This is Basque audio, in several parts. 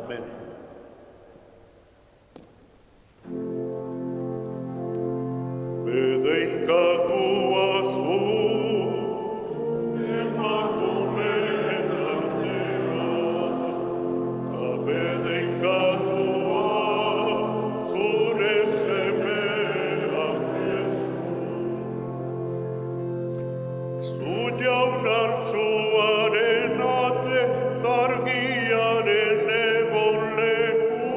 Amen. Bedeinkatu zu, emakumeen artera, ta bedeinkatua zure semeak Jesu. Zu jaunan zuaren ate, argiaren egon leku,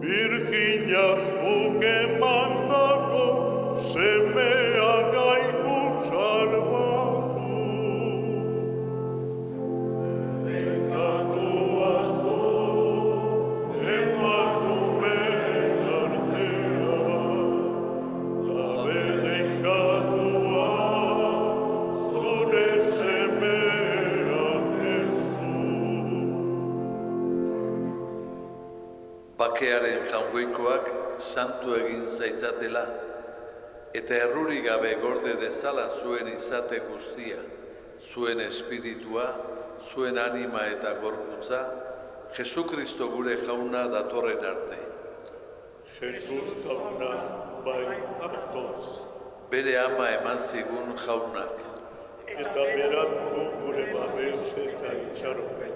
Virginia zuk emandako semea gaitu salbatu. Bedeinkatua zu, emakumeen artera, ta bedeinkatua zure semeak Jesu. Bakearen jaungoikoak santu egin zaitzatela, eta erruri gabe gorde dezala zuen izate guztia, zuen espiritua, zuen anima eta gorputza, Jesukristo gure jauna datorren arte. Jesus jauna, bai hartoz, Bere ama eman zigun jaunak, eta berat du gure babes eta itxaropen.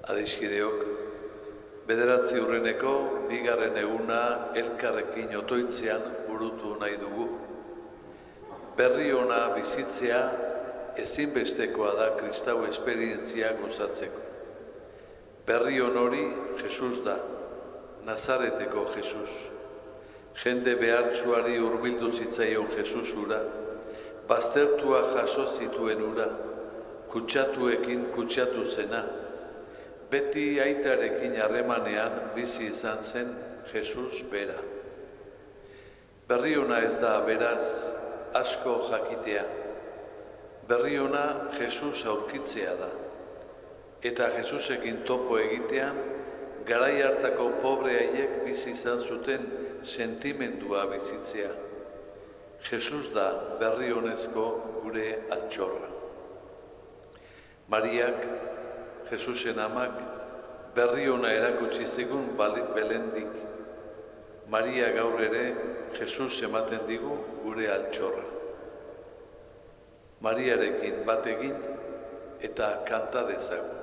adiskideok, 9 urreneko bigarren eguna elkarrekin otoitzean burutu nahi dugu. Berri ona bizitzea ezinbestekoa da kristau esperientzia gozatzeko. Berri on hori Jesus da, Nazareteko Jesus. Jende behartsuari hurbildu zitzaion Jesus hura, baztertua jaso zituen hura, kutsatuekin kutsatu zena, beti aitarekin harremanean bizi izan zen Jesus bera. Berri ona ez da beraz asko jakitea. Berri ona Jesus aurkitzea da. Eta Jesusekin topo egitean, garai hartako pobre haiek bizi izan zuten sentimendua bizitzea. Jesus da berri honezko gure altxorra. Mariak, Jesusen amak, berri ona erakutsi zigun Belendik. Maria gaur ere Jesus ematen digu gure altxorra. Mariarekin bat egin eta kanta dezagun.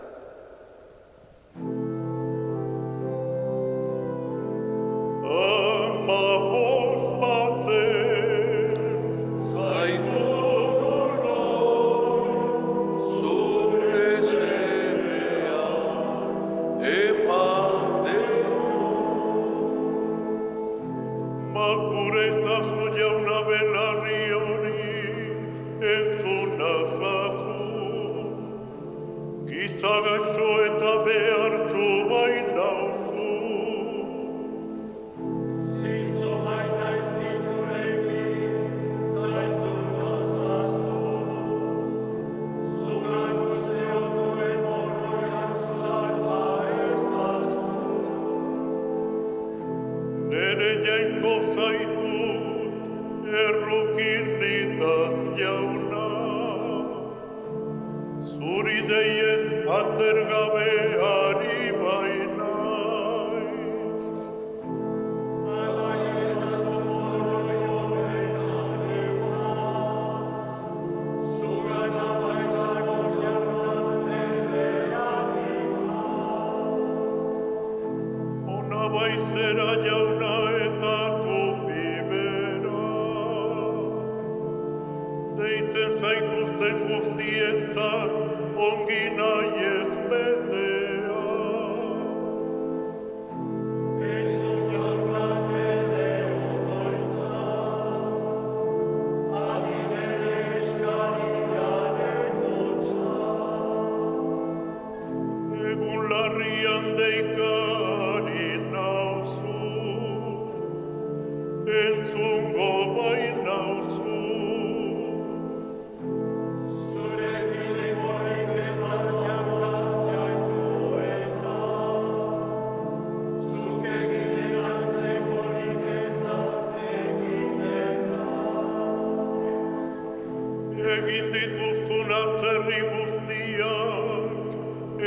Egin dituzun atzerri guztiak,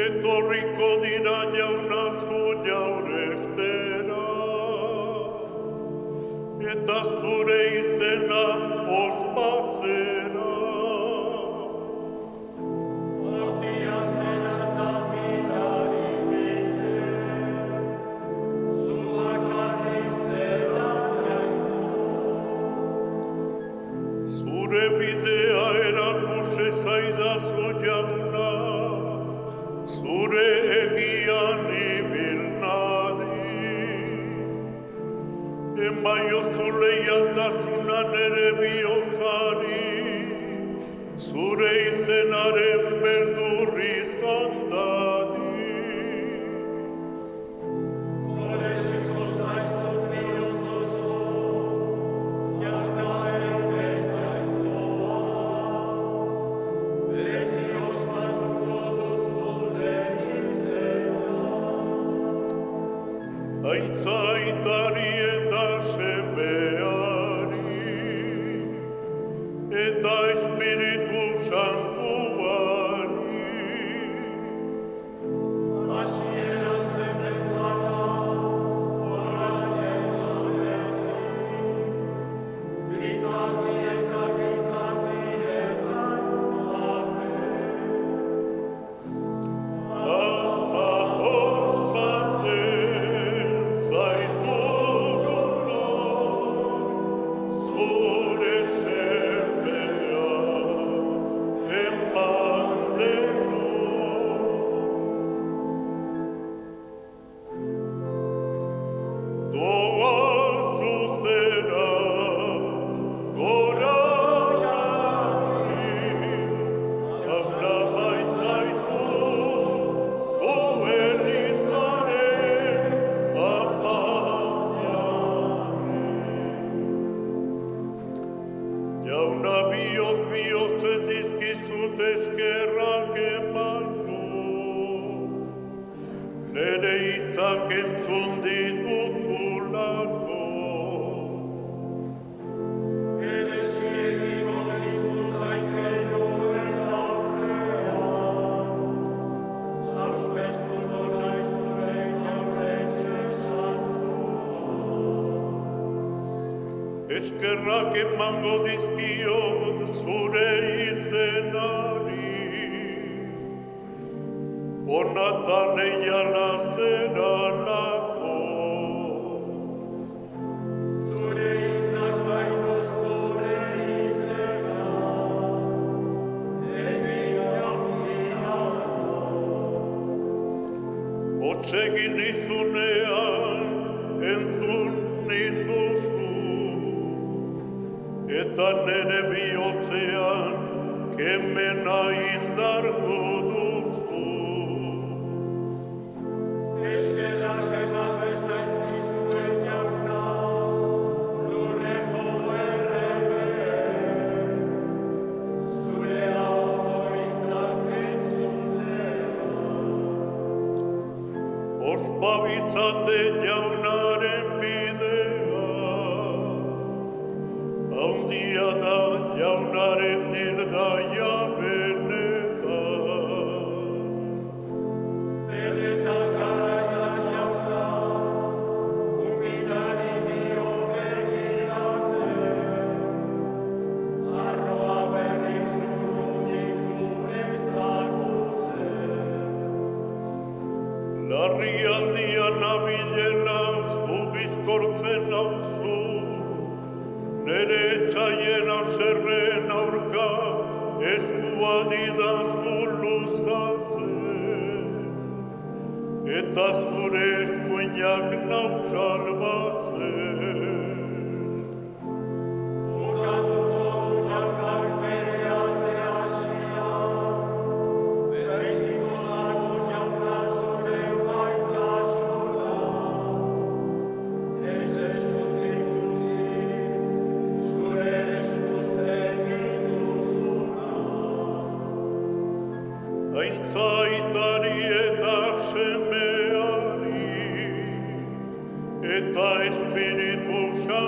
etorriko dira jauna zu jaurestera, eta zure izena ospatzera. Ardia zera eta mirari gile, zu bakarrik zera jaiko. Zure bidea erakusi zaidazu jauna, zure egian ibil nadin. Emaiozu leialtasuna nere bihotzari, zure izenaren beldur izan dadin. Gorezko zaiko bihotz oso, jauna ere jainkoa, beti ospatuko duzure izena. Aintzaitari eta semeari, eta Espiritu Santuari. Hasieran zen bezala, orain beti, gizaldietak gizaldietan amen. Ama ospatzen zaituguno, zure semea emateko. Doa zuzera, gora jarri, jauna baizaitu, zuen izaren apaiarri. Jauna bihotz dizkizut eskerrak emango, nere hitzak entzun dituzulako. Ereziegiko dizut aingeroen aurrean, auspestuko naiz zure jauretxe santua. Eskerrak emango dizkiot zure izenari, onatan eiala zeralako. Zure hitzak baino zure izena, egin jauniano. Otsegin izunean entzun ninduzu, eta nere bihotzean kemena indartu duzu. Eskerrak eman bezaizkizuen jauna, lurreko errege, zure ahoitzak entzutea. Ospabitzate jaunaren bidea, haundia da jaunaren dirdaia benetan. Benetan garaian jauna, umilari dio begiratzen, arroa berrik zurrunik du ezagutzen. Larrialdian nabilena zu bizkortzen nauzu, nere etxaien azerren aurka eskua didazu luzatzen, eta zure eskuinak nau salbatzen. Ukatuko du jaunak bere ate hasia, betiko dago jauna zure baitasuna, ez eskutik utzi, zure eskuz egin duzuna. Aintzaitari eta semeari, eta Espiritu Santuari.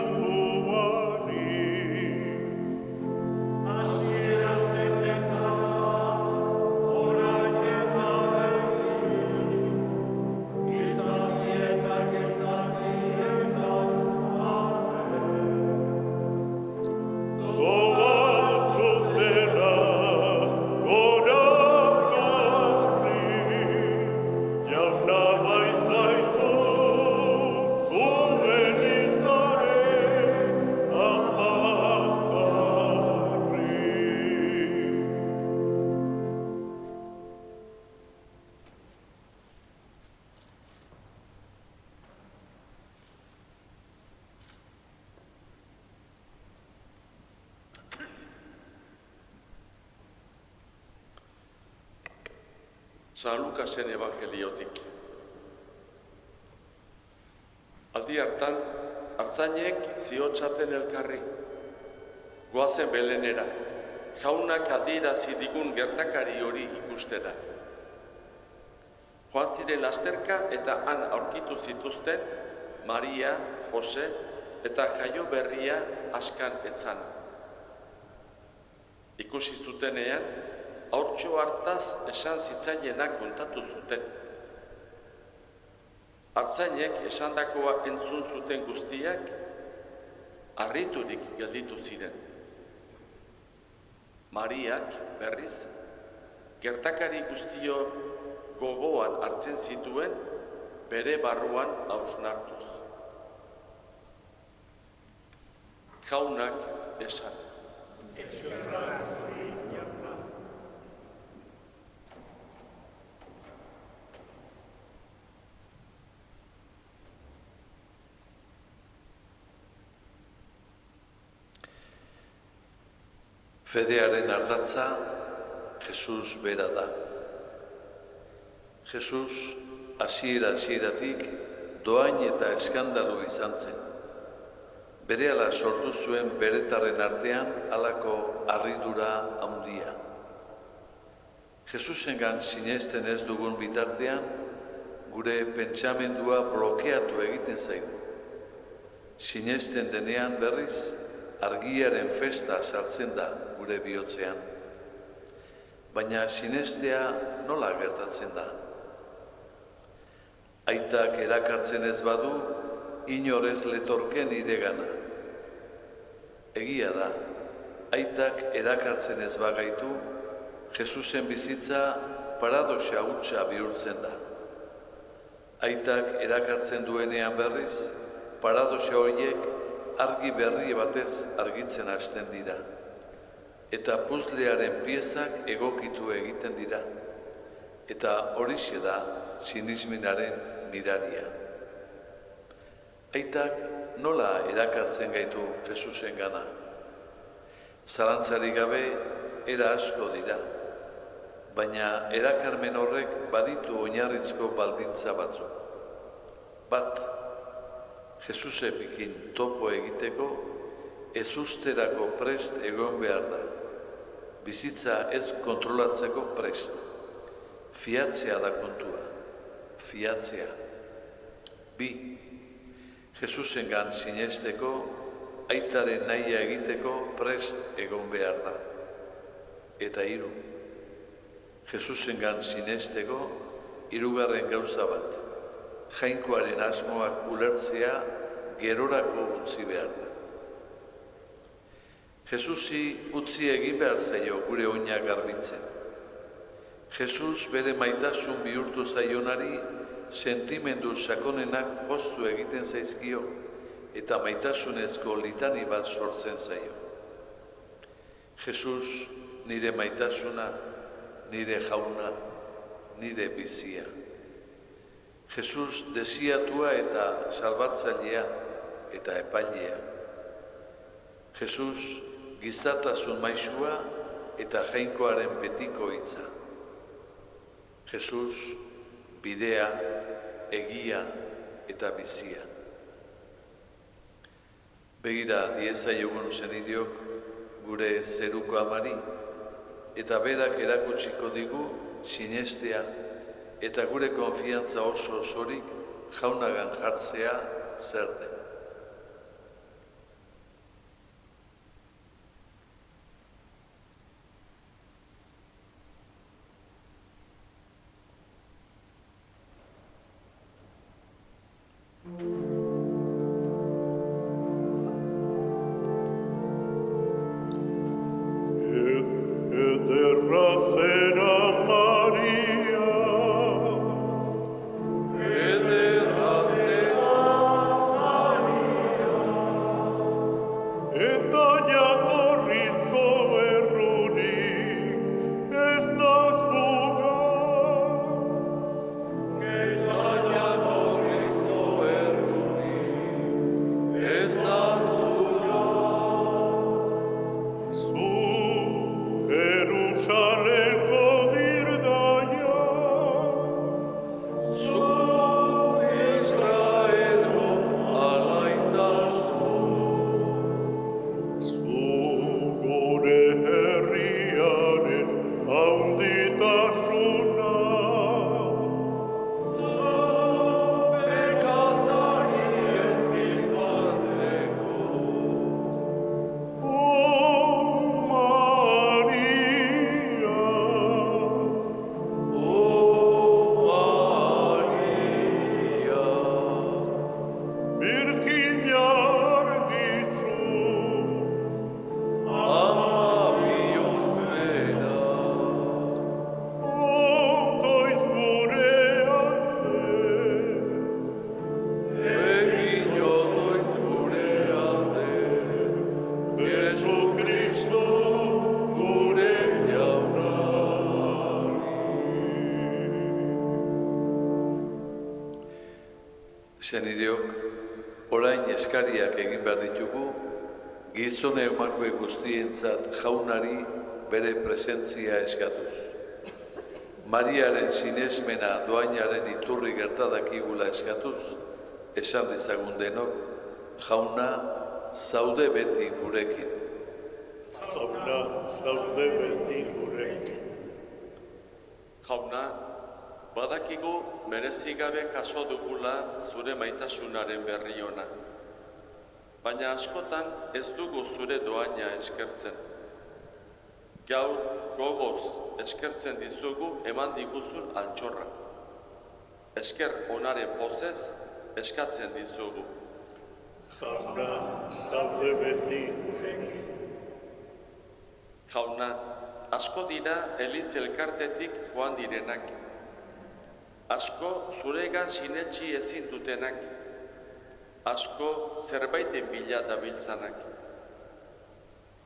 San Lukasen evangeliotik. Aldi hartan, artzainek ziotsaten elkarri. Goazen Belenera, jaunak adierazi digun gertakari hori ikustera. Joan ziren lasterka eta han aurkitu zituzten Maria, Jose eta jaio berria askan etzan. Ikusi zutenean, haurtxo hartaz esan zitzailena kontatu zuten. Artzainek esandakoa entzun zuten guztiak, harriturik gelditu ziren. Mariak, berriz, gertakari guztio gogoan hartzen zituen, bere barruan hausnartuz. Jaunak esan. Fedearen ardatza, Jesus bera da. Jesus hasieratik doain eta eskandalu izan zen. Berehala sortu zuen beretarren artean halako harridura handia. Jesusengan sinesten ez dugun bitartean, gure pentsamendua blokeatu egiten zaigu. Sinesten denean berriz, argiaren festa sartzen da gure bihotzean. Baina sinestea nola gertatzen da? Aitak erakartzen ez badu, inor ez letorken iregana. Egia da, aitak erakartzen ez bagaitu, Jesusen bizitza paradoxa hutsa bihurtzen da. Aitak erakartzen duenean berriz, paradoxa horiek argi berri batez argitzen hasten dira. Eta puzlearen piezak egokitu egiten dira. Eta horixe da sinismenaren miraria. Aitak nola erakartzen gaitu Jesusen gana? Zalantzarik gabe era asko dira, baina erakarmen horrek baditu oinarrizko baldintza batzuk. Bat, Jesusekin topo egiteko ezusterako prest egon behar da. Bizitza ez kontrolatzeko prest. Fiatzea da kontua. Fiatzea. Bi, Jesusengan sinesteko, aitaren nahia egiteko prest egon behar da. Eta hiru, Jesusengan sinesteko, hirugarren gauza bat, jainkoaren asmoak ulertzea gerorako utzi behar da. Jesusi utzi egin behar zaio gure oinak garbitzen. Jesus bere maitasun bihurtu zaionari sentimendu sakonenak poztu egiten zaizkio eta maitasunezko litani bat sortzen zaio. Jesus nire maitasuna, nire jauna, nire bizia. Jesus desiatua eta salbatzailea eta epailea. Jesus gizatasun maisua eta jainkoaren betiko hitza. Jesus bidea, egia eta bizia. Begira diezaiogun senideok gure zeruko amari eta berak erakutsiko digu sinestea eta gure konfiantza oso osorik jaunagan jartzea zer den. Senideok, orain eskariak egin behar ditugu, gizon emakume guztientzat jaunari bere presentzia eskatuz. Mariaren sinesmena doainaren iturri gertadakigula eskatuz, esan dezagun denok, jauna zaude beti gurekin. Jauna, zaude beti gurekin. Jauna, badakigu merezigabe kaso dugula zure maitasunaren berri ona. Baina askotan ez dugu zure doaina eskertzen. Gaur gogoz eskertzen dizugu eman diguzun altxorra. Esker onaren pozez eskatzen dizugu. Jauna, zaude beti gurekin. Jauna, asko dira Eliz elkartetik joan direnak. Asko zuregan sinetsi ezin dutenak. Asko zerbaiten bila dabiltzanak.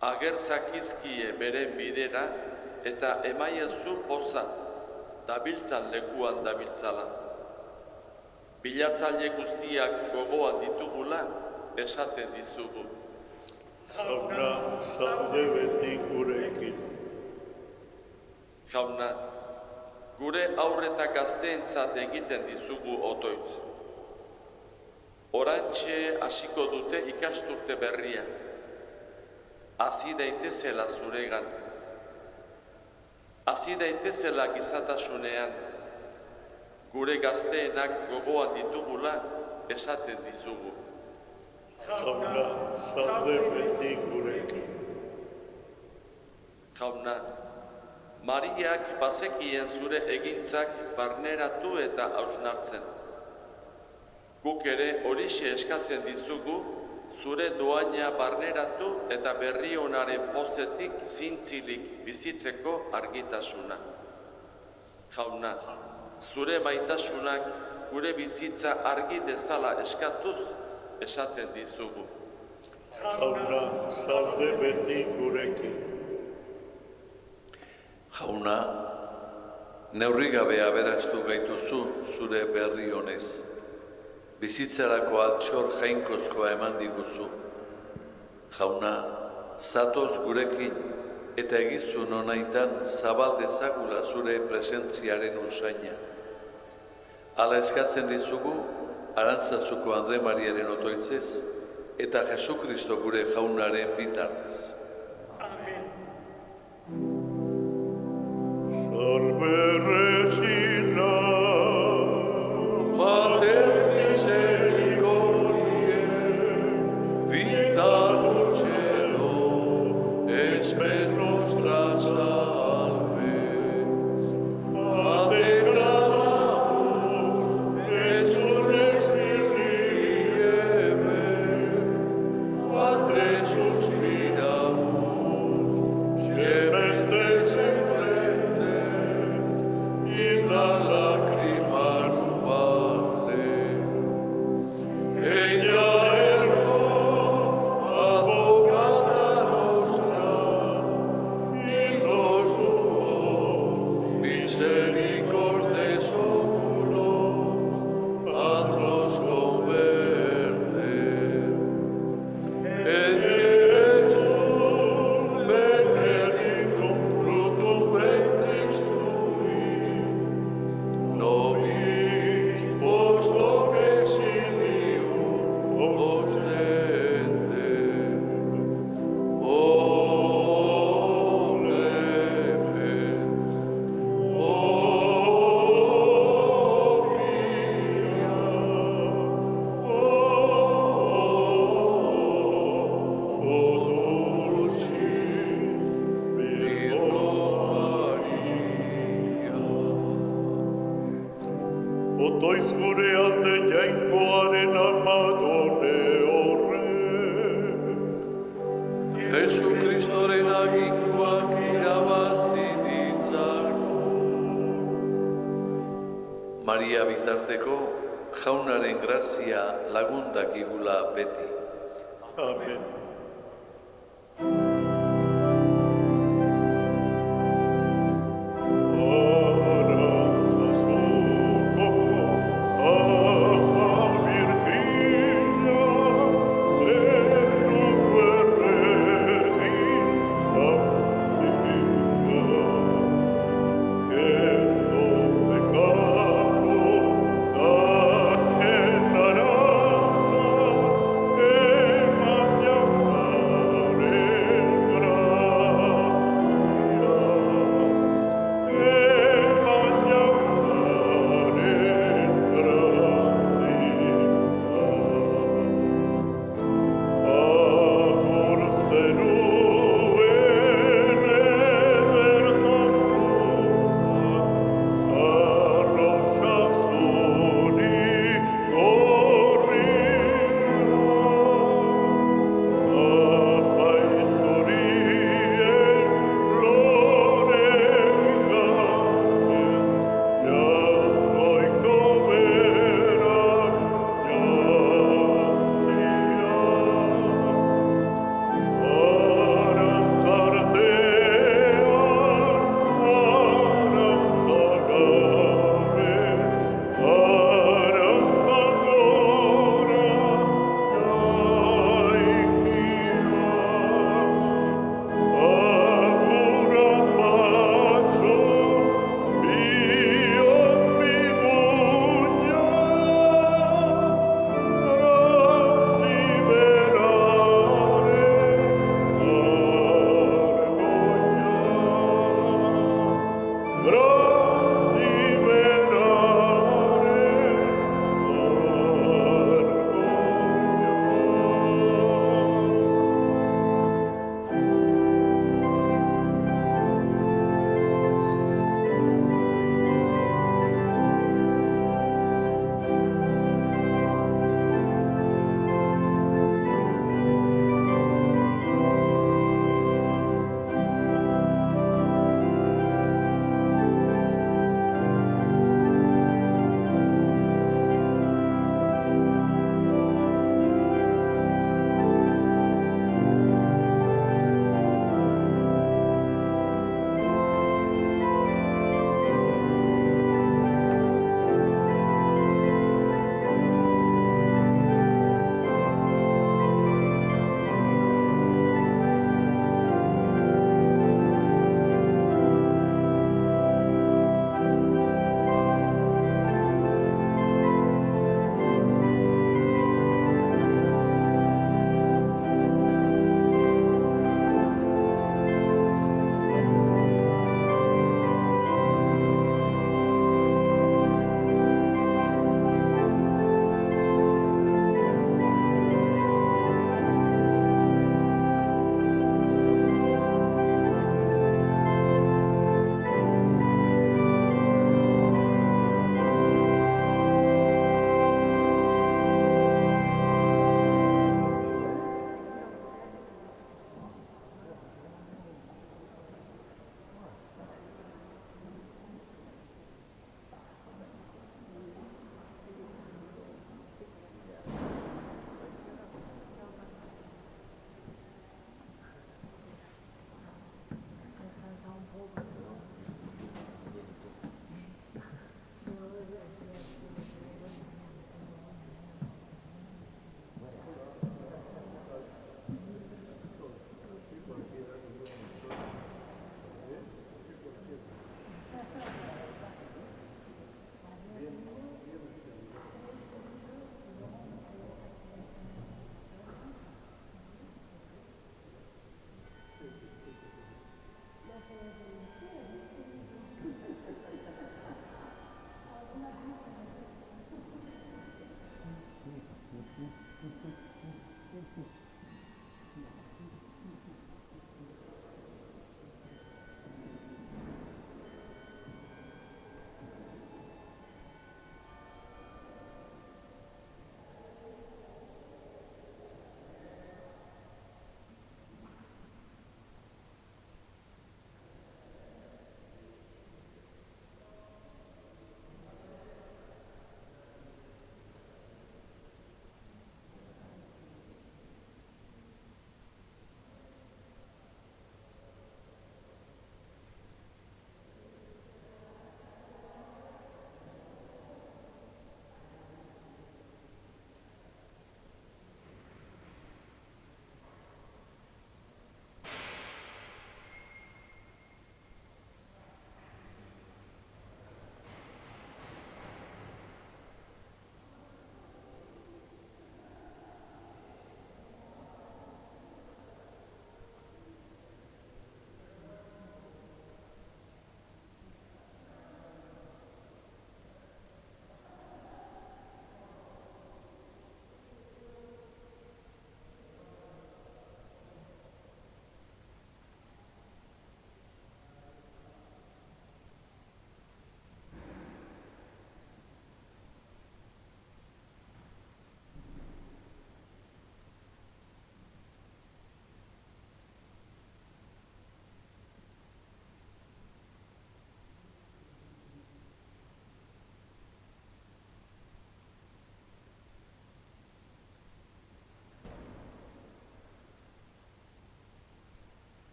Ager zakizkie beren bidera eta emaiezu poza dabiltzan lekuan dabiltzala. Bilatzaile guztiak gogoan ditugula esaten dizugu. Jauna, zaude beti gurekin. Jauna, gure aurre eta gazteentzat egiten dizugu otoitz. Orantxe hasiko dute ikasturte berria. Hazi daitezela zuregan. Hazi daitezela gizatasunean. Gure gazteenak gogoan ditugula esaten dizugu. Jauna, zaude beti gurekin. Jauna, Mariak bazekien zure egintzak barneratu eta hausnartzen. Guk ere horixe eskatzen dizugu, zure doaina barneratu eta berri onaren pozetik zintzilik bizitzeko argitasuna. Jauna, zure maitasunak gure bizitza argi dezala eskatuz esaten dizugu. Jauna, zaude beti gurekin. Jauna, neurrigabe aberatstu gaituzu zure berri honez. Bizitzarako altxor jainkozkoa eman diguzu. Jauna, zatoz gurekin eta egizun honaitan zabal dezagula zure presentziaren usaina. Hala eskatzen dizugu, Arantzazuko Andre Mariaren otoitzez eta Jesukristo gure jaunaren bitartez. Sorberresina, Mater misericordiae, vita dulcelo, espes nostra salve. A te clamamus, resurrextieme, a te suspiramus, gementes en frente, in la lacrima nubale. Ella errò, advocata nostra, in los tuos misericordes oculos, haznos converter. Et Jesum benedictum fructum ventris tui, nobis vostro exilium ostende. O clemens, o mia, o dulcis Virgo Maria. otoiz gure alde jainkoaren amadone horre. Jesukristoren aginduak irabazi ditzagu. Maria bitarteko, jaunaren grazia lagundakigula beti. Amen.